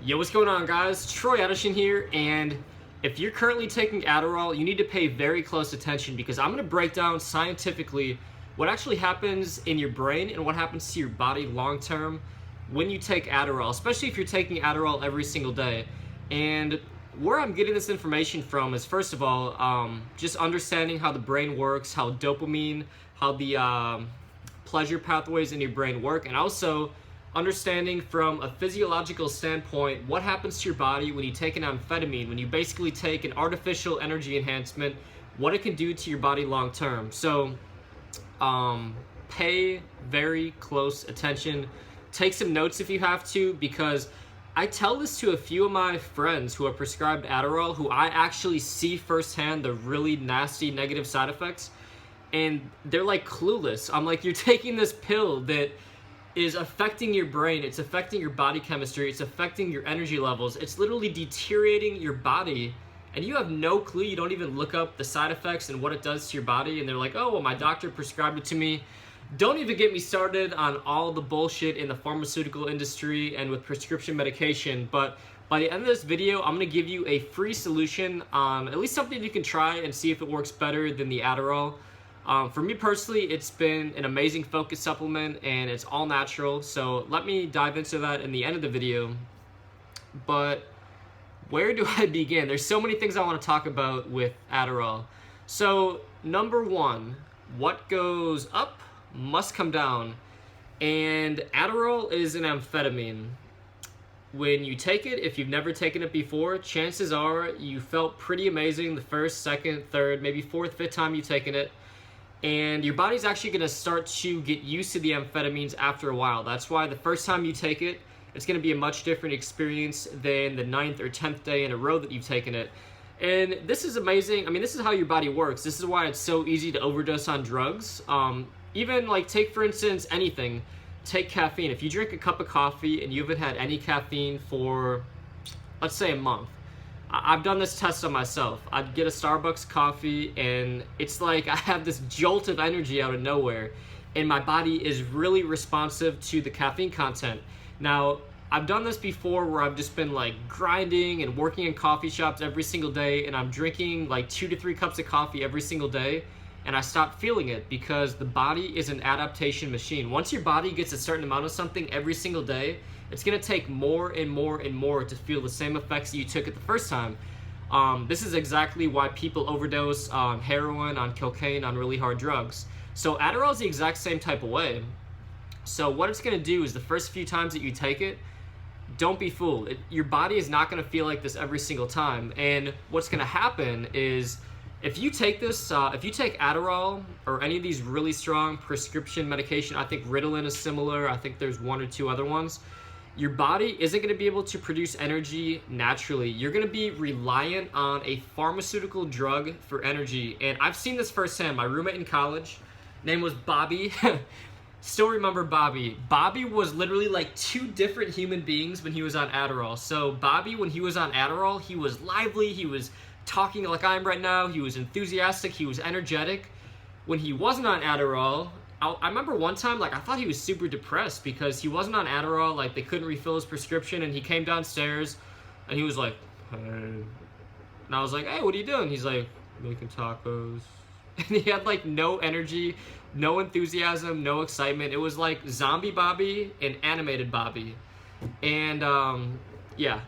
Yo, what's going on, guys? Troy Edison here, and if you're currently taking Adderall, you need to pay very close attention because I'm going to break down scientifically what actually happens in your brain and what happens to your body long term when you take Adderall, especially if you're taking Adderall every single day. And where I'm getting this information from is, first of all, just understanding how the brain works, how dopamine, how the pleasure pathways in your brain work, and also understanding from a physiological standpoint what happens to your body when you take an amphetamine, when you basically take an artificial energy enhancement, what it can do to your body long term. So pay very close attention. Take some notes if you have to, because I tell this to a few of my friends who are prescribed Adderall, who I actually see firsthand the really nasty negative side effects, and they're like clueless. I'm like, you're taking this pill that is affecting your brain, it's affecting your body chemistry, it's affecting your energy levels, it's literally deteriorating your body, and you have no clue. You don't even look up the side effects and what it does to your body, and they're like, oh, well, my doctor prescribed it to me. Don't even get me started on all the bullshit in the pharmaceutical industry and with prescription medication, but by the end of this video, I'm going to give you a free solution on at least something you can try and see if it works better than the Adderall. For me personally, it's been an amazing focus supplement, and it's all natural, so let me dive into that in the end of the video. But where do I begin? There's so many things I want to talk about with Adderall. So number one, what goes up must come down, and Adderall is an amphetamine. When you take it, if you've never taken it before, chances are you felt pretty amazing the first, second, third, maybe fourth, fifth time you've taken it. And your body's actually going to start to get used to the amphetamines after a while. That's why the first time you take it, it's going to be a much different experience than the 9th or 10th day in a row that you've taken it. And this is amazing. I mean, this is how your body works. This is why it's so easy to overdose on drugs. Even like, take for instance anything. Take caffeine. If you drink a cup of coffee and you haven't had any caffeine for, let's say, a month, I've done this test on myself. I'd get a Starbucks coffee, and it's like I have this jolt of energy out of nowhere, and my body is really responsive to the caffeine content. Now, I've done this before where I've just been like grinding and working in coffee shops every single day, and I'm drinking like 2 to 3 cups of coffee every single day, and I stopped feeling it because the body is an adaptation machine. Once your body gets a certain amount of something every single day, it's going to take more and more and more to feel the same effects that you took it the first time. This is exactly why people overdose on heroin, on cocaine, on really hard drugs. So Adderall is the exact same type of way. So what it's going to do is the first few times that you take it, don't be fooled. Your body is not going to feel like this every single time. And what's going to happen is, if you take this, if you take Adderall or any of these really strong prescription medication, I think Ritalin is similar, I think there's 1 or 2 other ones, your body isn't going to be able to produce energy naturally. You're going to be reliant on a pharmaceutical drug for energy. And I've seen this firsthand. My roommate in college, name was Bobby. Still remember Bobby. Bobby was literally like 2 different human beings when he was on Adderall. So Bobby, when he was on Adderall, he was lively, he was talking like I am right now, he was enthusiastic, he was energetic. When he wasn't on Adderall, I remember one time, like, I thought he was super depressed because he wasn't on Adderall, like, they couldn't refill his prescription, and he came downstairs, and he was like, hey. And I was like, hey, what are you doing? He's like, making tacos. And he had, like, no energy, no enthusiasm, no excitement. It was like zombie Bobby and animated Bobby. And, yeah.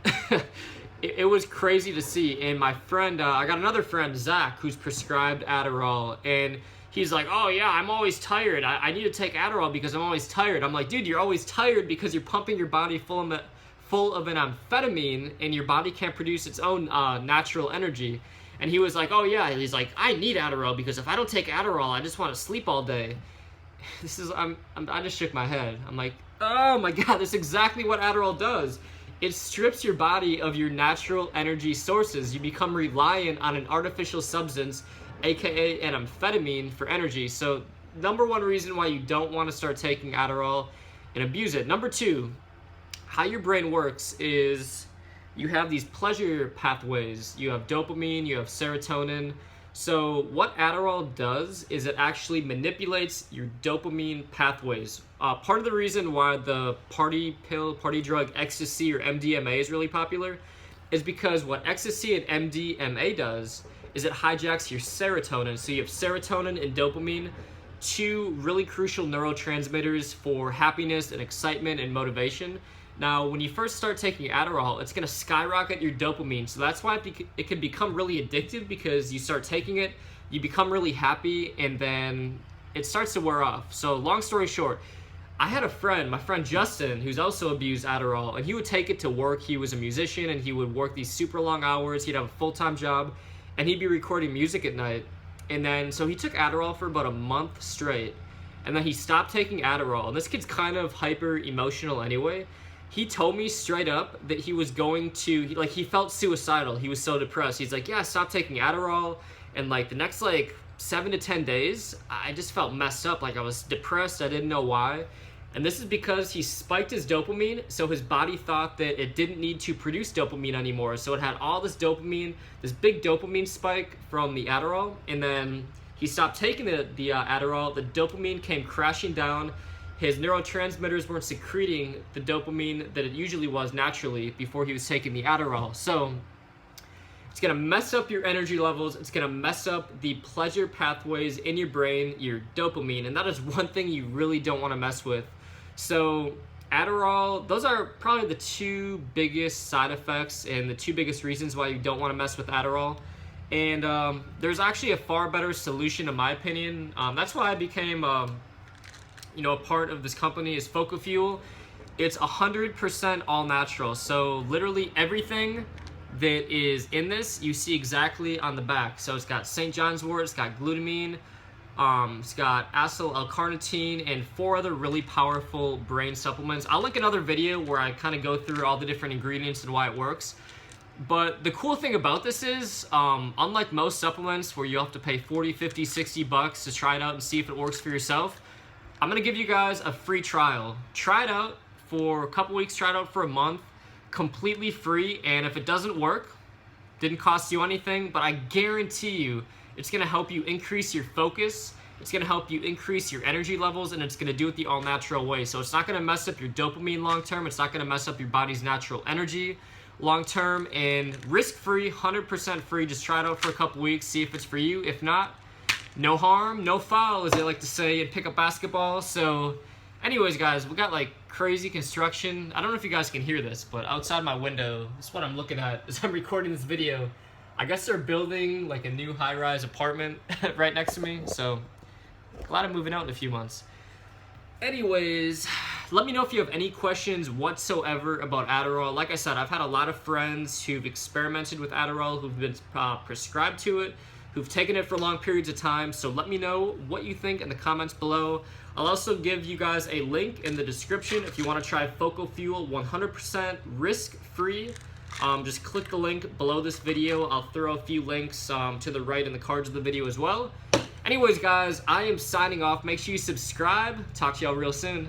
It was crazy to see. And my friend, I got another friend, Zach, who's prescribed Adderall, and he's like, oh yeah, I'm always tired. I need to take Adderall because I'm always tired. I'm like, dude, you're always tired because you're pumping your body full of an amphetamine, and your body can't produce its own natural energy. And he was like, oh yeah, he's like, I need Adderall because if I don't take Adderall, I just want to sleep all day. I just shook my head. I'm like, oh my God, that's exactly what Adderall does. It strips your body of your natural energy sources. You become reliant on an artificial substance, aka an amphetamine, for energy. So number one reason why you don't want to start taking Adderall and abuse it. Number 2, how your brain works is you have these pleasure pathways. You have dopamine, you have serotonin. So what Adderall does is it actually manipulates your dopamine pathways. Part of the reason why the party pill, party drug ecstasy or MDMA is really popular is because what ecstasy and MDMA does is it hijacks your serotonin. So you have serotonin and dopamine, two really crucial neurotransmitters for happiness and excitement and motivation. Now, when you first start taking Adderall, it's going to skyrocket your dopamine. So that's why it can become really addictive, because you start taking it, you become really happy, and then it starts to wear off. So long story short, I had a friend, my friend Justin, who's also abused Adderall, and he would take it to work. He was a musician, and he would work these super long hours. He'd have a full-time job, and he'd be recording music at night. And then, so he took Adderall for about a month straight, and then he stopped taking Adderall. And this kid's kind of hyper emotional anyway. He told me straight up that he was going to, he felt suicidal. He was so depressed. He's like, yeah, I stopped taking Adderall. And like the next 7 to 10 days, I just felt messed up. Like I was depressed. I didn't know why. And this is because he spiked his dopamine. So his body thought that it didn't need to produce dopamine anymore. So it had all this dopamine, this big dopamine spike from the Adderall. And then he stopped taking the Adderall. The dopamine came crashing down. His neurotransmitters weren't secreting the dopamine that it usually was naturally before he was taking the Adderall. So it's going to mess up your energy levels. It's going to mess up the pleasure pathways in your brain, your dopamine. And that is one thing you really don't want to mess with. So Adderall, those are probably the two biggest side effects and the two biggest reasons why you don't want to mess with Adderall. And there's actually a far better solution, in my opinion. That's why I became a part of this company is Focal Fuel. It's 100% all natural. So literally everything that is in this, you see exactly on the back. So it's got St. John's wort, it's got glutamine, it's got acyl L-carnitine, and 4 other really powerful brain supplements. I'll link another video where I kind of go through all the different ingredients and why it works. But the cool thing about this is, unlike most supplements where you have to pay 40, 50, 60 bucks to try it out and see if it works for yourself, I'm going to give you guys a free trial. Try it out for a couple weeks, try it out for a month, completely free, and if it doesn't work, didn't cost you anything, but I guarantee you it's going to help you increase your focus, it's going to help you increase your energy levels, and it's going to do it the all-natural way. So it's not going to mess up your dopamine long-term, it's not going to mess up your body's natural energy long-term, and risk-free, 100% free. Just try it out for a couple weeks, see if it's for you. If not, no harm, no foul, as they like to say in pickup basketball. So anyways, guys, we got crazy construction. I don't know if you guys can hear this, but outside my window, this is what I'm looking at as I'm recording this video. I guess they're building a new high-rise apartment right next to me, so glad I'm moving out in a few months. Anyways, let me know if you have any questions whatsoever about Adderall. Like I said, I've had a lot of friends who've experimented with Adderall, who've been prescribed to it, who've taken it for long periods of time. So let me know what you think in the comments below. I'll also give you guys a link in the description if you want to try Focal Fuel 100% risk-free. Just click the link below this video. I'll throw a few links to the right in the cards of the video as well. Anyways, guys, I am signing off. Make sure you subscribe. Talk to y'all real soon.